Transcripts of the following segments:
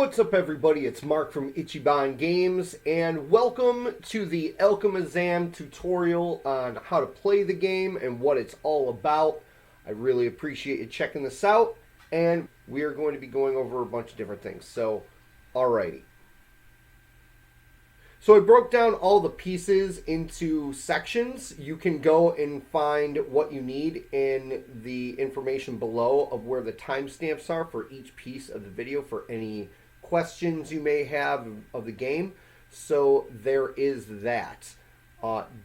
What's up, everybody? It's Mark from Ichiban Games, and welcome to the Alchemazam tutorial on how to play the game and what it's all about. I really appreciate you checking this out, and we are going to be going over a bunch of different things. So, alrighty. So I broke down all the pieces into sections. You can go and find what you need in the information below of where the timestamps are for each piece of the video for any questions you may have of the game. So there is that.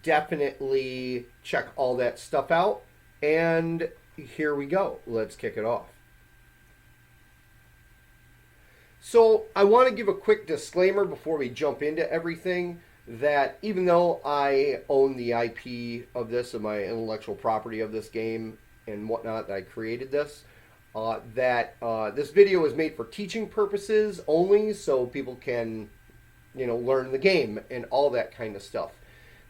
Definitely check all that stuff out. And here we go. Let's kick it off. So I want to give a quick disclaimer before we jump into everything that even though I own the IP of this and my intellectual property of this game and whatnot, that I created this, this video is made for teaching purposes only, so people can, learn the game and all that kind of stuff.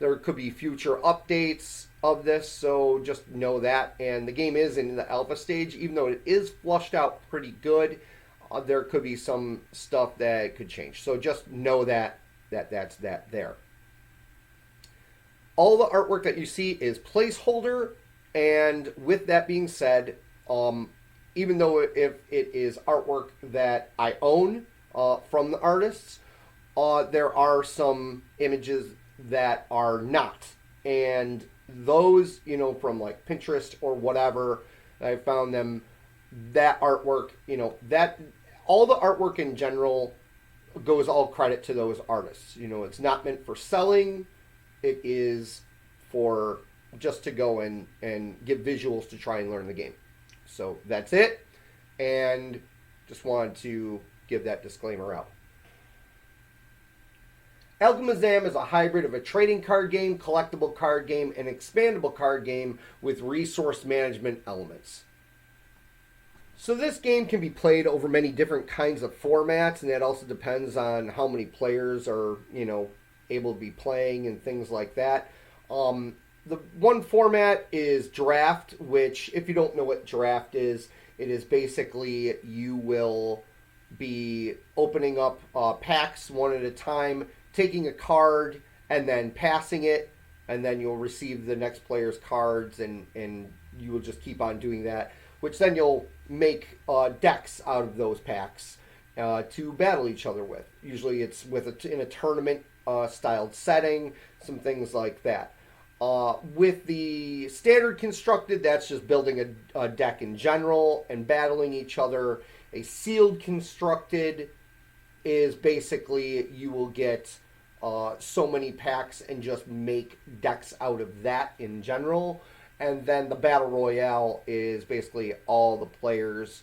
There could be future updates of this, so just know that. And the game is in the alpha stage, even though it is flushed out pretty good. There could be some stuff that could change. So just know that's that there. All the artwork that you see is placeholder. And with that being said, even though if it is artwork that I own from the artists, there are some images that are not. And those, from like Pinterest or whatever, I found them, that artwork, all the artwork in general goes all credit to those artists. It's not meant for selling. It is for just to go and give visuals to try and learn the game. So that's it. And just wanted to give that disclaimer out. Alchemazam is a hybrid of a trading card game, collectible card game, and expandable card game with resource management elements. So this game can be played over many different kinds of formats, and that also depends on how many players are, able to be playing and things like that. The one format is draft, which, if you don't know what draft is, it is basically you will be opening up packs one at a time, taking a card, and then passing it, and then you'll receive the next player's cards, and you will just keep on doing that, which then you'll make decks out of those packs to battle each other with. Usually it's in a tournament styled setting, some things like that. With the standard constructed, that's just building a deck in general and battling each other. A sealed constructed is basically you will get so many packs and just make decks out of that in general. And then the Battle Royale is basically all the players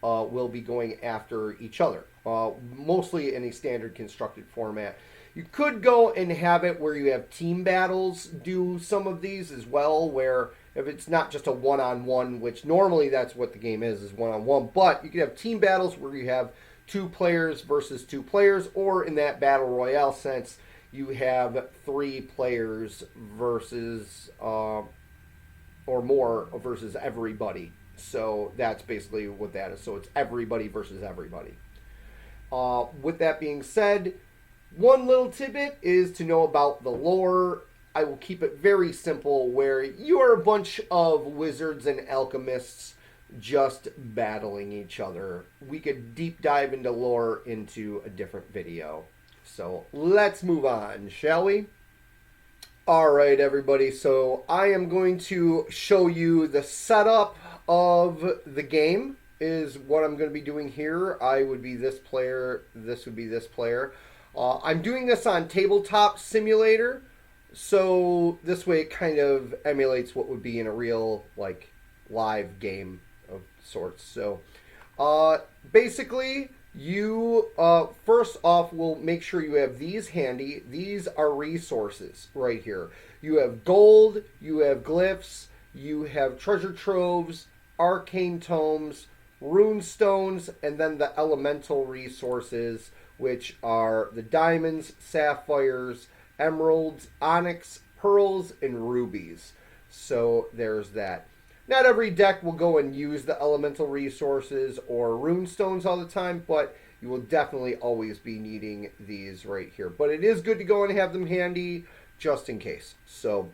will be going after each other, mostly in a standard constructed format. You could go and have it where you have team battles do some of these as well, where if it's not just a one-on-one, which normally that's what the game is one-on-one, but you could have team battles where you have 2 players versus 2 players, or in that Battle Royale sense, you have 3 players versus... or more versus everybody. So that's basically what that is. So it's everybody versus everybody. With that being said, one little tidbit is to know about the lore. I will keep it very simple, where you are a bunch of wizards and alchemists just battling each other. We could deep dive into lore into a different video. So let's move on, shall we? Alright, everybody, so I am going to show you the setup of the game is what I'm going to be doing here. I would be this player, this would be this player. I'm doing this on Tabletop Simulator, so this way it kind of emulates what would be in a real, live game of sorts. So, basically... You, first off, will make sure you have these handy. These are resources right here. You have gold, you have glyphs, you have treasure troves, arcane tomes, rune stones, and then the elemental resources, which are the diamonds, sapphires, emeralds, onyx, pearls, and rubies. So there's that. Not every deck will go and use the elemental resources or rune stones all the time, but you will definitely always be needing these right here. But it is good to go and have them handy just in case. So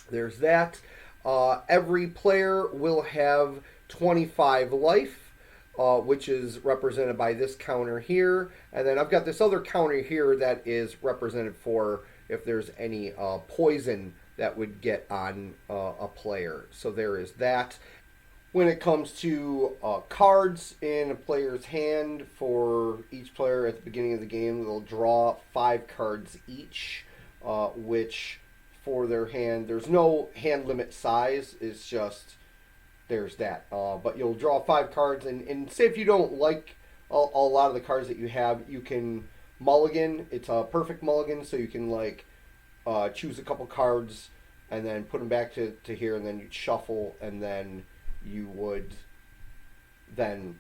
there's that. Every player will have 25 life, which is represented by this counter here. And then I've got this other counter here that is represented for if there's any poison that would get on a player. So there is that. When it comes to cards in a player's hand, for each player at the beginning of the game, they'll draw 5 cards each, which for their hand, there's no hand limit size. It's just, there's that. But you'll draw 5 cards, and say if you don't like a lot of the cards that you have, you can mulligan. It's a perfect mulligan, so you can like choose a couple cards and then put them back to here, and then you'd shuffle, and then you would then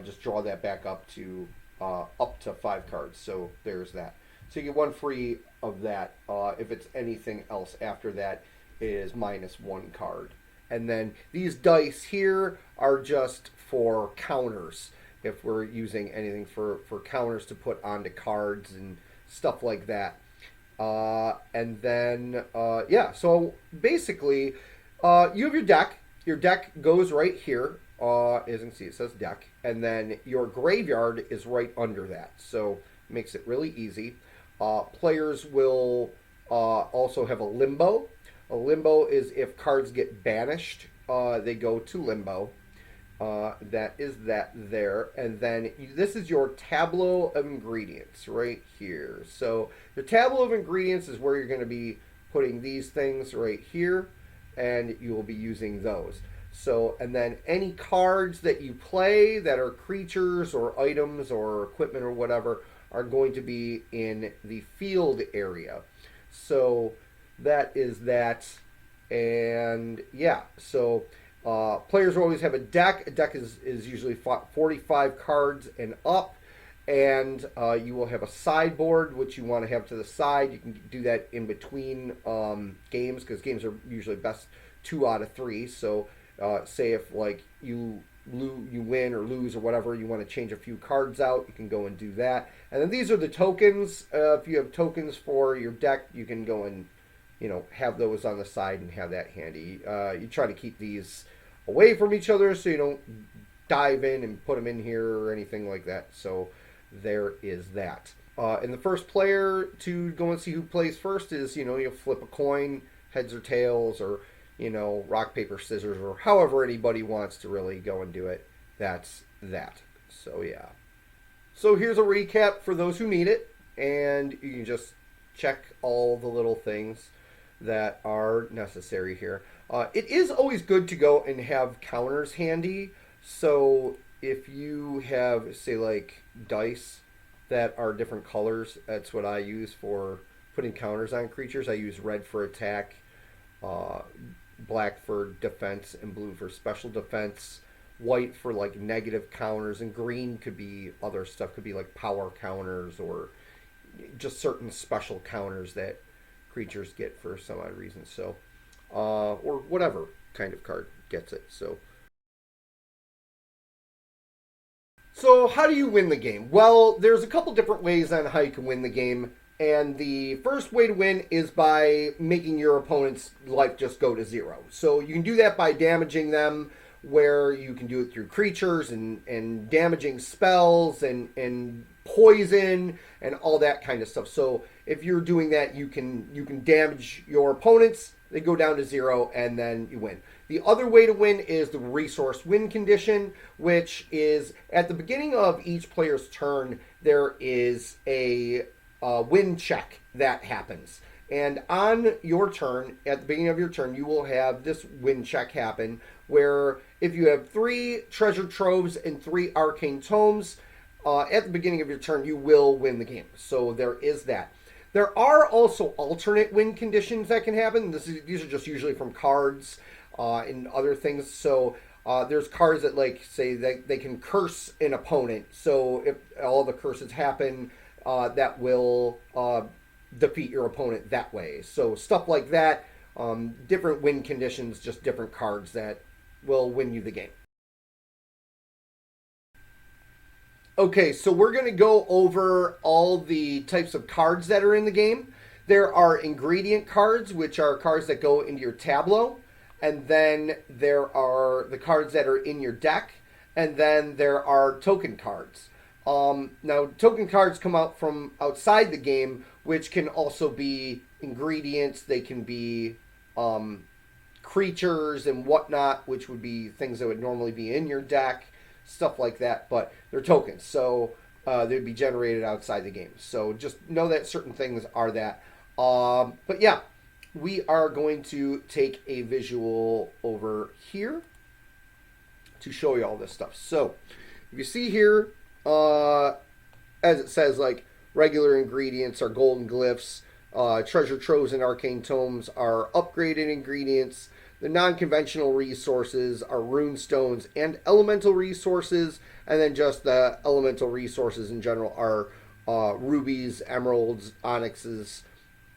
just draw that back up to 5 cards. So there's that. So you get 1 free of that. If it's anything else after that, it is -1 card. And then these dice here are just for counters. If we're using anything for counters to put onto cards and stuff like that. And then, yeah, so basically, you have your deck. Your deck goes right here. As you can see, it says deck. And then your graveyard is right under that. So it makes it really easy. Players will also have a limbo. A limbo is if cards get banished, they go to limbo. That is that there. And then this is your tableau of ingredients right here. So the tableau of ingredients is where you're going to be putting these things right here, and you will be using those. So, and then any cards that you play that are creatures or items or equipment or whatever are going to be in the field area. So that is that. And yeah, so players always have a deck. A deck is usually 45 cards and up. And you will have a sideboard, which you want to have to the side. You can do that in between games, because games are usually best 2 out of 3. So say if like you win or lose or whatever, you want to change a few cards out, you can go and do that. And then these are the tokens. If you have tokens for your deck, you can go and have those on the side and have that handy. You try to keep these away from each other so you don't dive in and put them in here or anything like that. So there is that. And the first player to go and see who plays first is, you'll flip a coin, heads or tails, or, rock, paper, scissors, or however anybody wants to really go and do it. That's that. So, yeah. So here's a recap for those who need it. And you can just check all the little things that are necessary here. It is always good to go and have counters handy. So if you have, say, like dice that are different colors, that's what I use for putting counters on creatures. I use red for attack, black for defense, and blue for special defense, white for like negative counters, and green could be other stuff. Could be like power counters or just certain special counters that creatures get for some odd reason. So, or whatever kind of card gets it. So how do you win the game? Well, there's a couple different ways on how you can win the game. And the first way to win is by making your opponent's life just go to 0. So you can do that by damaging them, where you can do it through creatures and damaging spells and poison and all that kind of stuff. So if you're doing that, you can damage your opponents, they go down to 0, and then you win. The other way to win is the resource win condition, which is at the beginning of each player's turn, there is a win check that happens. And on your turn, at the beginning of your turn, you will have this win check happen, where if you have 3 treasure troves and 3 arcane tomes, at the beginning of your turn, you will win the game. So there is that. There are also alternate win conditions that can happen. These are just usually from cards and other things. So there's cards that, like, say they can curse an opponent. So if all the curses happen, that will defeat your opponent that way. So stuff like that. Different win conditions, just different cards that will win you the game. Okay, so we're going to go over all the types of cards that are in the game. There are ingredient cards, which are cards that go into your tableau. And then there are the cards that are in your deck. And then there are token cards. Now, token cards come out from outside the game, which can also be ingredients. They can be creatures and whatnot, which would be things that would normally be in your deck, stuff like that. But they're tokens, so they'd be generated outside the game. So just know that certain things are that. But yeah, we are going to take a visual over here to show you all this stuff. So if you see here, as it says, like regular ingredients are golden glyphs, treasure troves and arcane tomes are upgraded ingredients. The non-conventional resources are rune stones and elemental resources, and then just the elemental resources in general are rubies, emeralds, onyxes,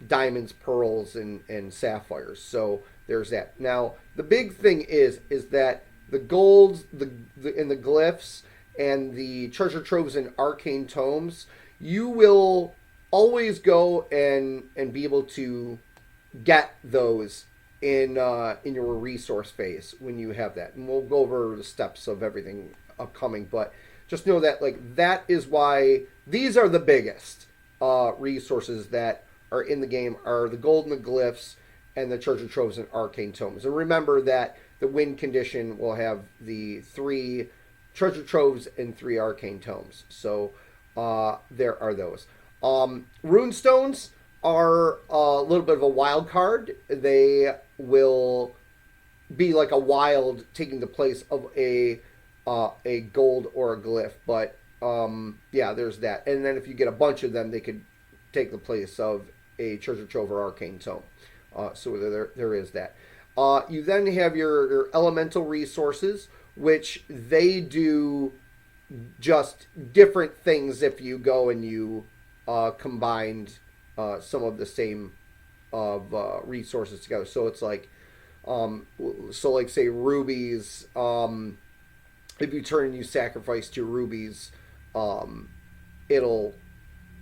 diamonds, pearls, and sapphires. So there's that. Now the big thing is that the golds, and the glyphs, and the treasure troves and arcane tomes, you will always go and be able to get those in your resource phase when you have that. And we'll go over the steps of everything upcoming, but just know that like that is why these are the biggest resources that are in the game are the gold and the glyphs and the treasure troves and arcane tomes. And remember that the win condition will have the 3 treasure troves and 3 arcane tomes. So there are those. Rune stones are a little bit of a wild card. They will be like a wild taking the place of a gold or a glyph. But yeah, there's that. And then if you get a bunch of them, they could take the place of a treasure trove or arcane tome. So there is that. You then have your elemental resources, which they do just different things if you go and you combined some of the same of resources together. So it's like, like say rubies. If you turn and you sacrifice 2 rubies, it'll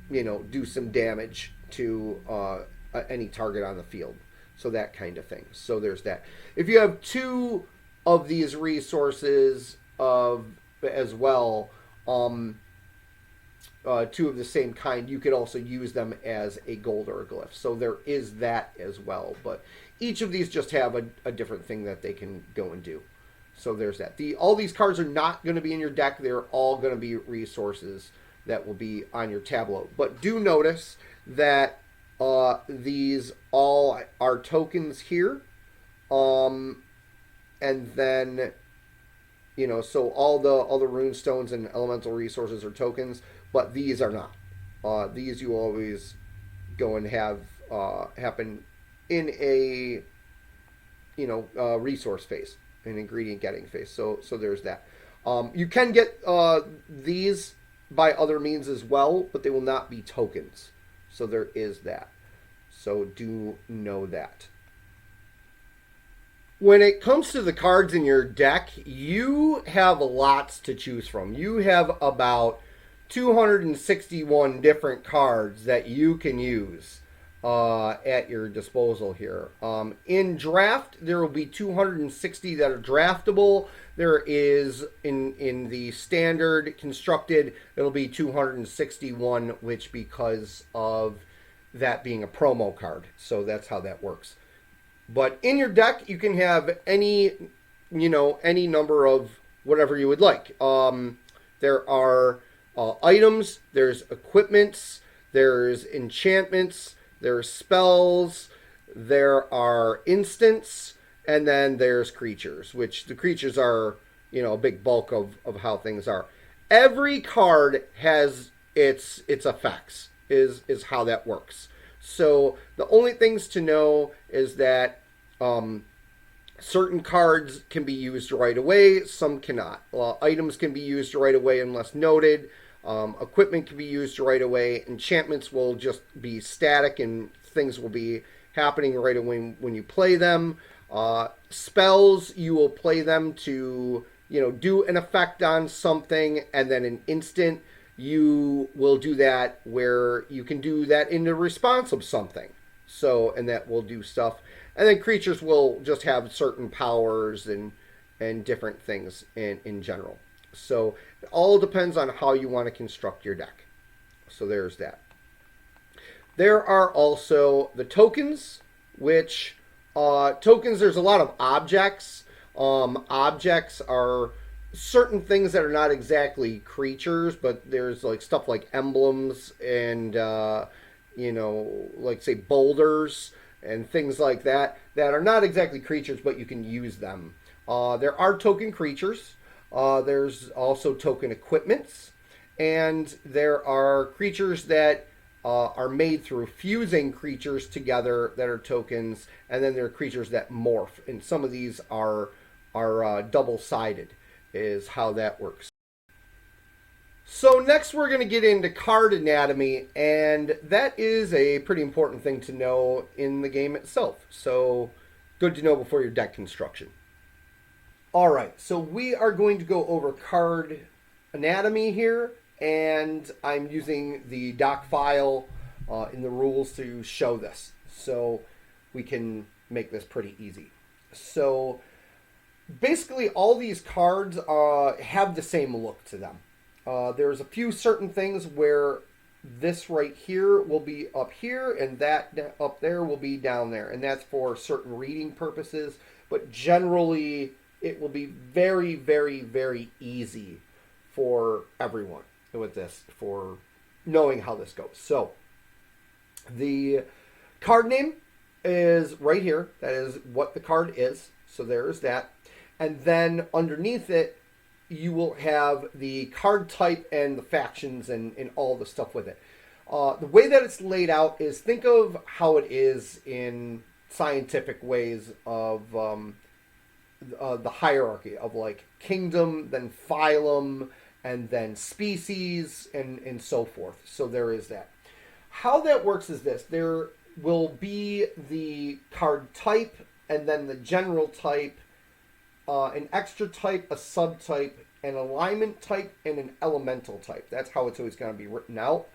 do some damage to any target on the field. So that kind of thing. So there's that. If you have 2 of these resources as well, 2 of the same kind, you could also use them as a gold or a glyph. So there is that as well. But each of these just have a different thing that they can go and do. So there's that. All these cards are not going to be in your deck. They're all going to be resources that will be on your tableau. But do notice that these all are tokens here. And then, so all the rune stones and elemental resources are tokens, but these are not. These you always go and have happen in a resource phase, an ingredient getting phase. So there's that. You can get these by other means as well, but they will not be tokens. So there is that. So do know that. When it comes to the cards in your deck, you have lots to choose from. You have about 261 different cards that you can use at your disposal here. In draft, there will be 260 that are draftable. There is, in the standard constructed, it'll be 261, which because of that being a promo card. So that's how that works. But in your deck, you can have any number of whatever you would like. There are items, there's equipments, there's enchantments, there's spells, there are instants, and then there's creatures, which the creatures are, a big bulk of how things are. Every card has its effects, is how that works. So the only things to know is that certain cards can be used right away, some cannot. Items can be used right away unless noted. Equipment can be used right away. Enchantments will just be static and things will be happening right away when you play them. Spells, you will play them to do an effect on something, and then an instant you will do that where you can do that in the response of something. So, and that will do stuff. And then creatures will just have certain powers and different things in general. So it all depends on how you want to construct your deck. So there's that. There are also the tokens, which tokens, there's a lot of objects. Objects are certain things that are not exactly creatures, but there's like stuff like emblems and, like say boulders and things like that that are not exactly creatures, but you can use them. There are token creatures. There's also token equipments. And there are creatures that are made through fusing creatures together that are tokens. And then there are creatures that morph. And some of these are double-sided, is how that works. So next we're going to get into card anatomy, and that is a pretty important thing to know in the game itself. So good to know before your deck construction. All right, so we are going to go over card anatomy here, and I'm using the doc file in the rules to show this. So we can make this pretty easy. So basically all these cards have the same look to them. There's a few certain things where this right here will be up here and that up there will be down there. And that's for certain reading purposes. But generally, it will be very, very, very easy for everyone with this, for knowing how this goes. So, the card name is right here. That is what the card is. So there is that. And then underneath it, you will have the card type and the factions and all the stuff with it. The way that it's laid out is, think of how it is in scientific ways of the hierarchy of like kingdom, then phylum, and then species, and so forth. So there is that. How that works is this. There will be the card type, and then the general type, an extra type, a subtype, an alignment type, and an elemental type. That's how it's always going to be written out.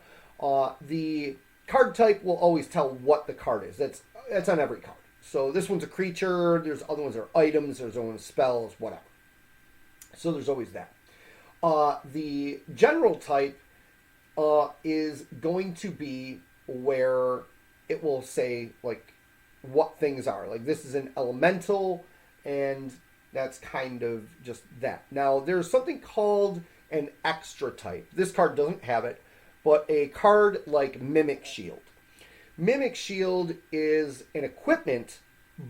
The card type will always tell what the card is. That's on every card. So this one's a creature. There's other ones that are items. There's other ones spells, whatever. So there's always that. The general type is going to be where it will say like what things are. Like this is an elemental, and that's kind of just that. Now, there's something called an extra type. This card doesn't have it, but a card like Mimic Shield. Mimic Shield is an equipment,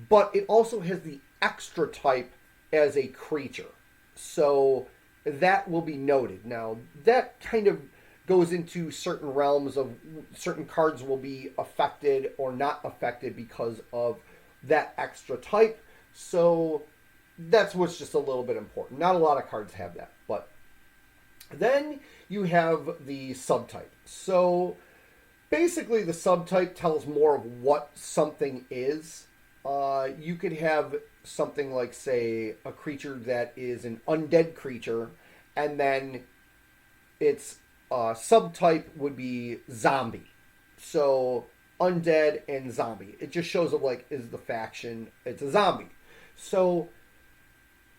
but it also has the extra type as a creature. So that will be noted. Now, that kind of goes into certain realms of certain cards will be affected or not affected because of that extra type. So that's what's just a little bit important. Not a lot of cards have that. But then you have the subtype. So basically the subtype tells more of what something is. You could have something like, say, a creature that is an undead creature, and then its subtype would be zombie. So undead and zombie. It just shows up like, is the faction, it's a zombie. So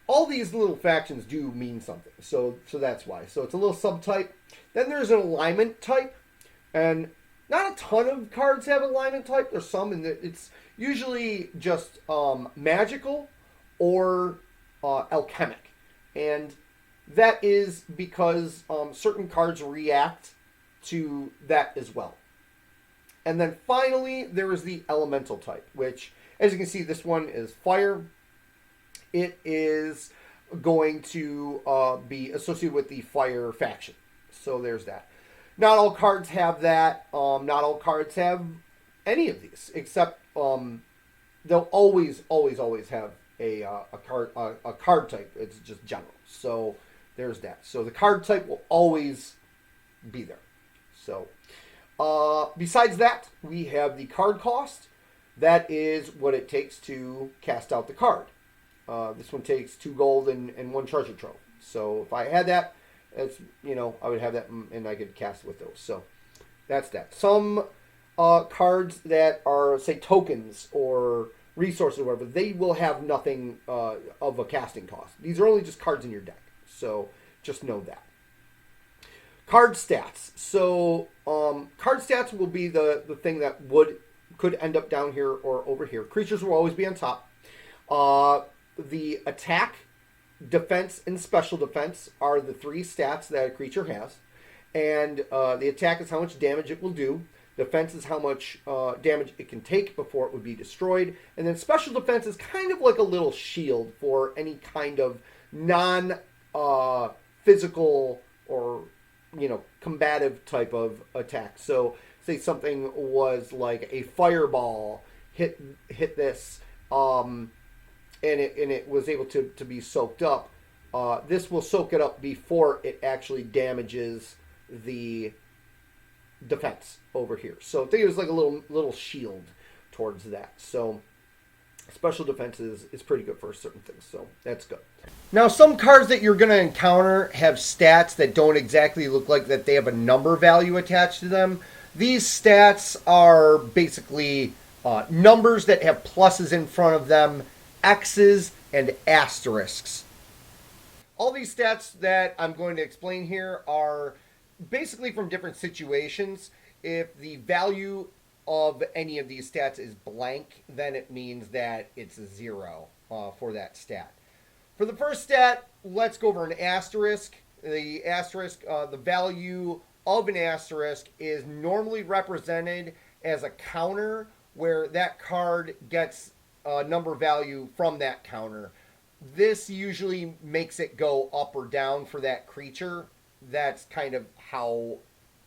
all these little factions do mean something. So that's why. So it's a little subtype. Then there's an alignment type. And not a ton of cards have alignment type. There's some, and it's usually just magical or alchemic. And that is because certain cards react to that as well. And then finally, there is the elemental type, which, as you can see, this one is fire. It is going to be associated with the fire faction. So there's that. Not all cards have that. Not all cards have any of these, except they'll always have a card type. It's just general. So there's that. So the card type will always be there. So besides that, we have the card cost. That is what it takes to cast out the card. This one takes 2 gold and 1 treasure trove. So if I had that, it's, I would have that and I could cast with those. So that's that. Some cards that are, say, tokens or resources or whatever, they will have nothing of a casting cost. These are only just cards in your deck. So just know that. Card stats. So card stats will be the thing that could end up down here or over here. Creatures will always be on top. The attack, defense, and special defense are the 3 stats that a creature has. And the attack is how much damage it will do. Defense is how much damage it can take before it would be destroyed. And then special defense is kind of like a little shield for any kind of non-physical or, combative type of attack. So say something was like a fireball hit this, and it was able to be soaked up. This will soak it up before it actually damages the defense over here. So think it was like a little shield towards that. So special defense is pretty good for certain things. So that's good. Now, some cards that you're going to encounter have stats that don't exactly look like that they have a number value attached to them. These stats are basically numbers that have pluses in front of them, X's, and asterisks. All these stats that I'm going to explain here are basically from different situations. If the value of any of these stats is blank, then it means that it's a 0 for that stat. For the first stat, let's go over an asterisk. The asterisk, the value of an asterisk is normally represented as a counter where that card gets a number value from that counter. This usually makes it go up or down for that creature. That's kind of how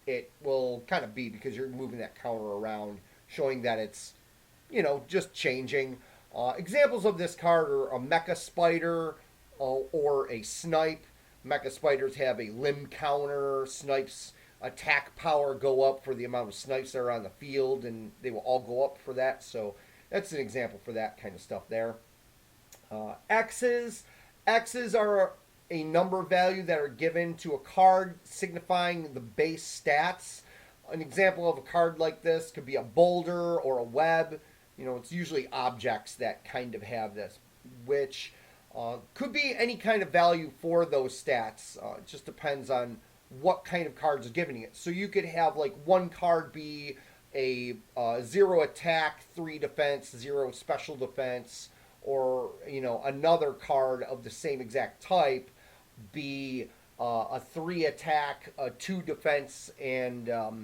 it will kind of be because you're moving that counter around, showing that it's, just changing. Examples of this card are a Mecha Spider or a Snipe. Mecha Spiders have a limb counter. Snipes' attack power go up for the amount of snipes that are on the field, and they will all go up for that. So that's an example for that kind of stuff there. X's are a number value that are given to a card signifying the base stats. An example of a card like this could be a boulder or a web. It's usually objects that kind of have this, which could be any kind of value for those stats. It just depends on what kind of cards are giving it. So you could have like one card be a 0 attack, 3 defense, 0 special defense, or another card of the same exact type be a 3 attack, a 2 defense, and a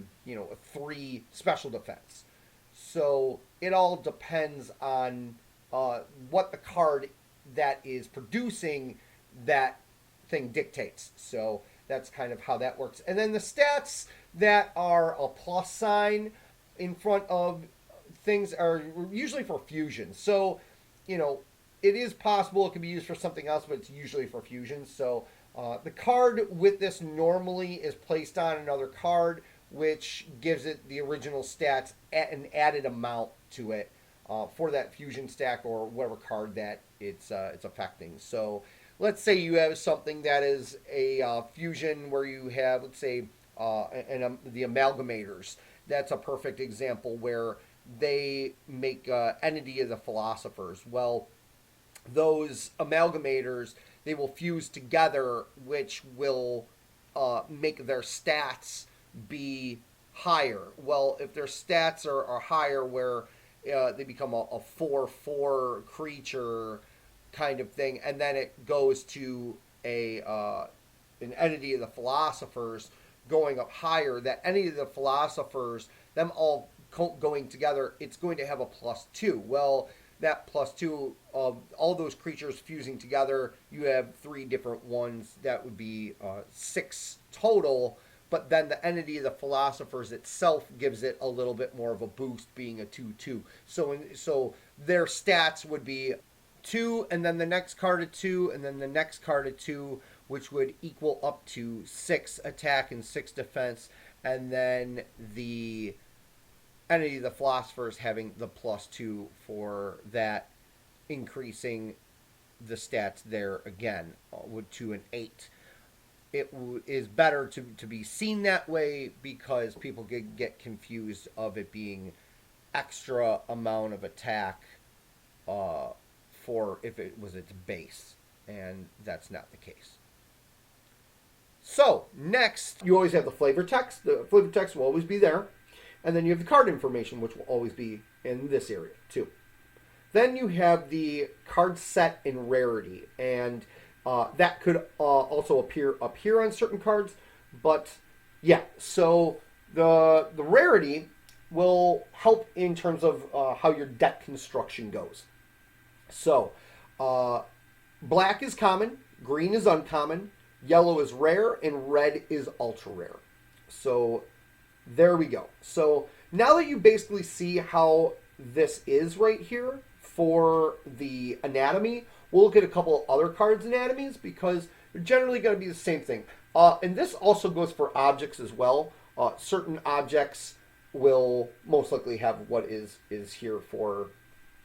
3 special defense. So it all depends on what the card that is producing that thing dictates. So that's kind of how that works. And then the stats that are a plus sign in front of things are usually for fusion. So, it is possible it can be used for something else, but it's usually for fusion. So the card with this normally is placed on another card, which gives it the original stats at an added amount to it for that fusion stack or whatever card that it's affecting. So let's say you have something that is a fusion where you have, let's say, the amalgamators. That's a perfect example where they make Entity of the Philosophers. Well, those amalgamators, they will fuse together, which will make their stats be higher. Well, if their stats are higher where they become a 4/4 creature kind of thing, and then it goes to an Entity of the Philosophers going up higher, that Entity of the Philosophers, them all going together, it's going to have a +2. Well, that +2 of all those creatures fusing together, you have 3 different ones. That would be 6 total. But then the Entity of the Philosophers itself gives it a little bit more of a boost, being a 2/2. So their stats would be 2, and then the next card a 2, and then the next card a 2, which would equal up to 6 attack and 6 defense, and then the Entity of the Philosophers having the +2 for that, increasing the stats there again to an 8. It is better to be seen that way because people get confused of it being extra amount of attack for if it was its base, and that's not the case. So next, you always have the flavor text. The flavor text will always be there, and then you have the card information, which will always be in this area too. Then you have the card set and rarity, and that could also appear up here on certain cards. But yeah, so the rarity will help in terms of how your deck construction goes. So black is common, green is uncommon, yellow is rare, and red is ultra rare. So there we go. So now that you basically see how this is right here for the anatomy, we'll look at a couple of other cards' anatomies because they're generally going to be the same thing. And this also goes for objects as well. Certain objects will most likely have what is here for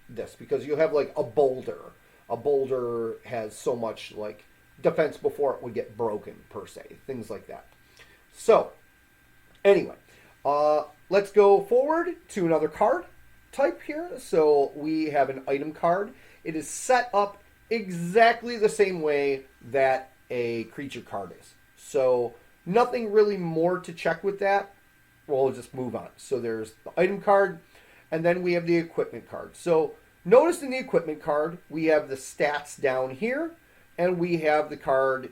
this, because you have like a boulder. A boulder has so much like defense before it would get broken, per se. Things like that. So, anyway, let's go forward to another card type here. So we have an item card. It is set up exactly the same way that a creature card is. So nothing really more to check with that. We'll just move on. So there's the item card, and then we have the equipment card. So notice in the equipment card, we have the stats down here, and we have the card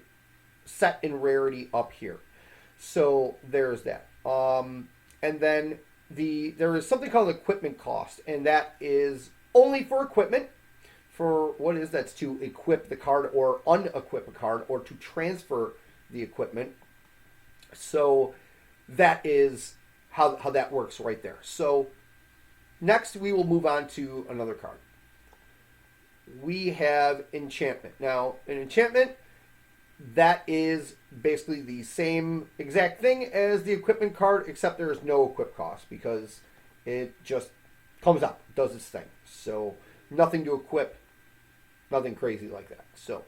set in rarity up here. So there's that. And then there is something called equipment cost, and that is only for equipment. For what is that's to equip the card or unequip a card or to transfer the equipment. So that is how that works right there. So next we will move on to another card. We have enchantment. Now, an enchantment, that is basically the same exact thing as the equipment card, except there is no equip cost because it just comes out, does its thing. So nothing to equip, nothing crazy like that. So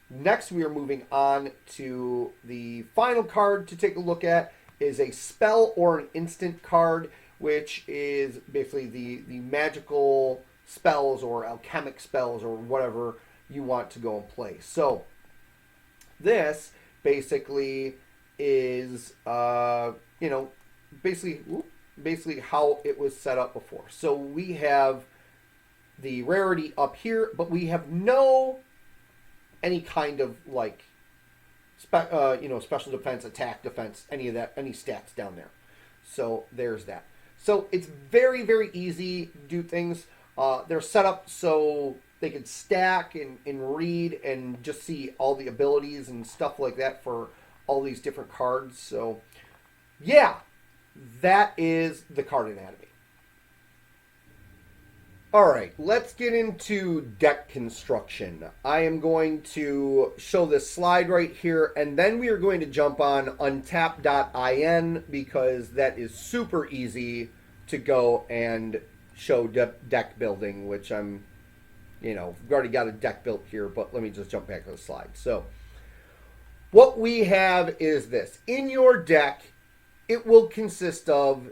next we are moving on to the final card to take a look at is a spell or an instant card, which is basically the magical spells or alchemic spells or whatever you want to go and play. So this basically is basically how it was set up before. So we have the rarity up here, but we have no any kind of like special defense, attack, defense, any of that, any stats down there. So there's that. So it's very, very easy to do things. They're set up so they can stack and read and just see all the abilities and stuff like that for all these different cards. So yeah, that is the card anatomy. All right, let's get into deck construction. I am going to show this slide right here, and then we are going to jump on untap.in because that is super easy to go and show deck building, which we've already got a deck built here, but let me just jump back to the slide. So what we have is this. In your deck, it will consist of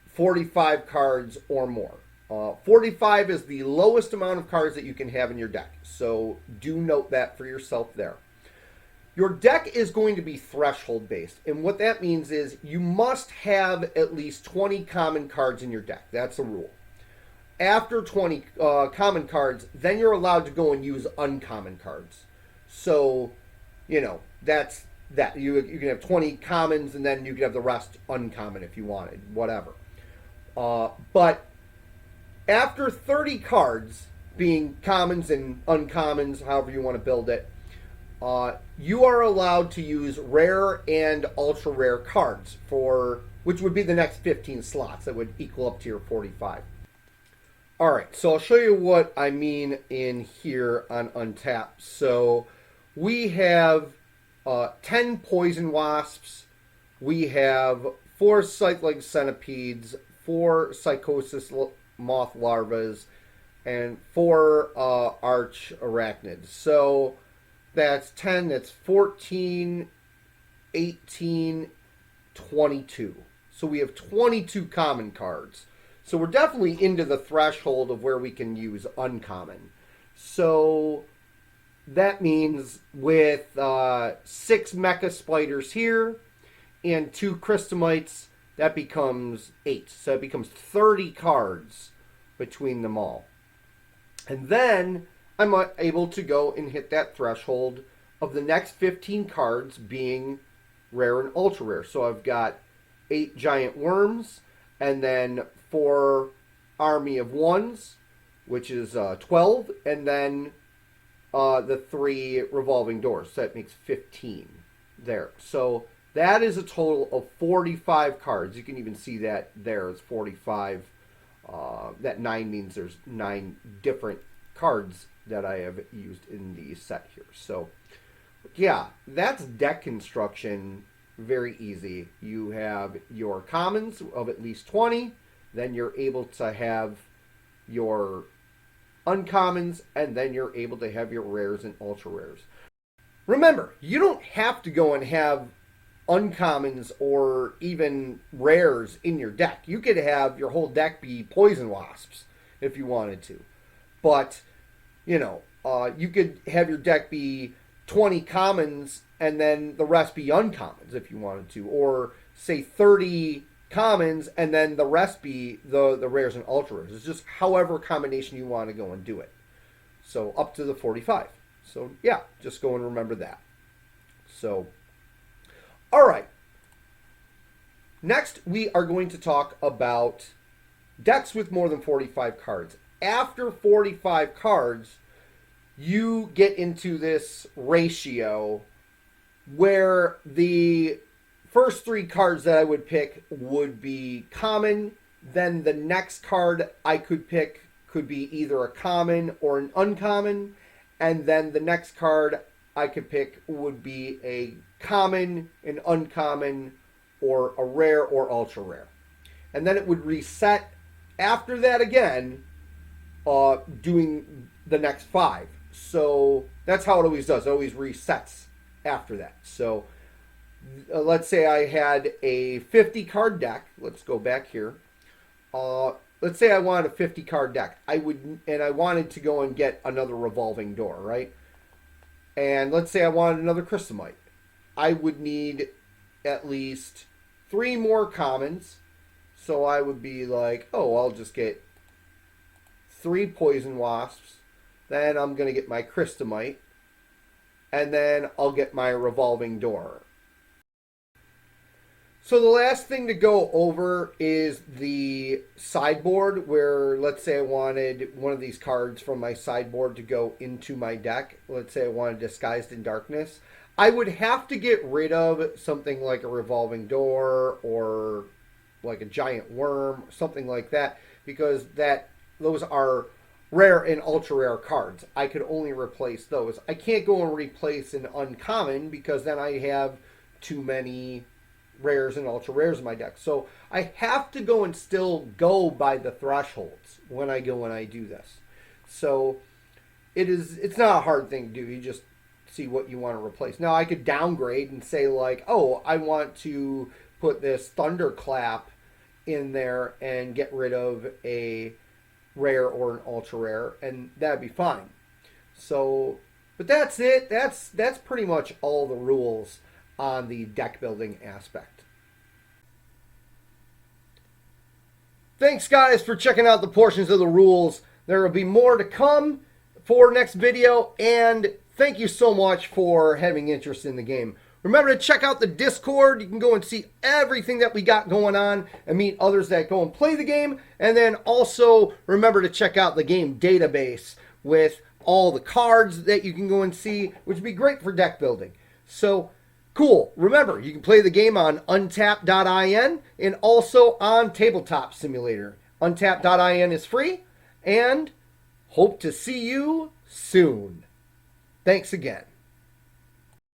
45 cards or more. 45 is the lowest amount of cards that you can have in your deck. So do note that for yourself there. Your deck is going to be threshold based. And what that means is you must have at least 20 common cards in your deck. That's a rule. After 20 common cards, then you're allowed to go and use uncommon cards. So, that's that. You can have 20 commons and then you can have the rest uncommon if you wanted, whatever. But after 30 cards, being commons and uncommons, however you want to build it, you are allowed to use rare and ultra rare cards which would be the next 15 slots that would equal up to your 45. All right, so I'll show you what I mean in here on Untap. So we have 10 poison wasps. We have 4 scythe-like centipedes, 4 psychosis moth larvas, and 4 arch arachnids. So that's 10, that's 14, 18, 22. So we have 22 common cards. So we're definitely into the threshold of where we can use uncommon. So that means with 6 mecha spiders here and 2 crystamites, that becomes 8. So it becomes 30 cards between them all. And then I'm able to go and hit that threshold of the next 15 cards being rare and ultra rare. So I've got 8 giant worms, and then 4 army of ones, which is 12, and then the 3 revolving doors. So that makes 15 there. So that is a total of 45 cards. You can even see that there is 45. That 9 means there's 9 different cards that I have used in the set here. So yeah, that's deck construction. Very easy. You have your commons of at least 20. Then you're able to have your uncommons, and then you're able to have your rares and ultra rares. Remember, you don't have to go and have uncommons or even rares in your deck. You could have your whole deck be poison wasps if you wanted to. But, you know, you could have your deck be 20 commons and then the rest be uncommons if you wanted to. Or, say, 30 commons and then the rest be the rares and ultra rares. It's just however combination you want to go and do it. So, up to the 45. So, yeah, just go and remember that. So, all right. Next, we are going to talk about decks with more than 45 cards. After 45 cards, you get into this ratio where the first 3 cards that I would pick would be common. Then the next card I could pick could be either a common or an uncommon. And then the next card I could pick would be a common, an uncommon, or a rare or ultra rare. And then it would reset after that again, doing the next 5. So that's how it always does. It always resets after that. So let's say I had a 50 card deck. Let's go back here. Let's say I wanted a 50 card deck. I wanted to go and get another revolving door, right? And let's say I wanted another crystamite. I would need at least 3 more commons. So I would be like, oh, I'll just get 3 poison wasps. Then I'm going to get my crystamite. And then I'll get my revolving door. So the last thing to go over is the sideboard, where let's say I wanted one of these cards from my sideboard to go into my deck. Let's say I wanted Disguised in Darkness. I would have to get rid of something like a revolving door or like a giant worm, something like that, because those are rare and ultra rare cards. I could only replace those. I can't go and replace an uncommon because then I have too many rares and ultra rares in my deck. So I have to go and still go by the thresholds when I go and I do this. So it's not a hard thing to do. You just see what you want to replace. Now I could downgrade and say like, oh, I want to put this Thunderclap in there and get rid of a rare or an ultra rare, and that'd be fine. So, but that's it. That's pretty much all the rules on the deck building aspect. Thanks guys for checking out the portions of the rules. There will be more to come for next video, and thank you so much for having interest in the game. Remember to check out the Discord. You can go and see everything that we got going on and meet others that go and play the game. And then also remember to check out the game database with all the cards that you can go and see, which would be great for deck building. So cool. Remember, you can play the game on untap.in and also on Tabletop Simulator. Untap.in is free, and hope to see you soon. Thanks again.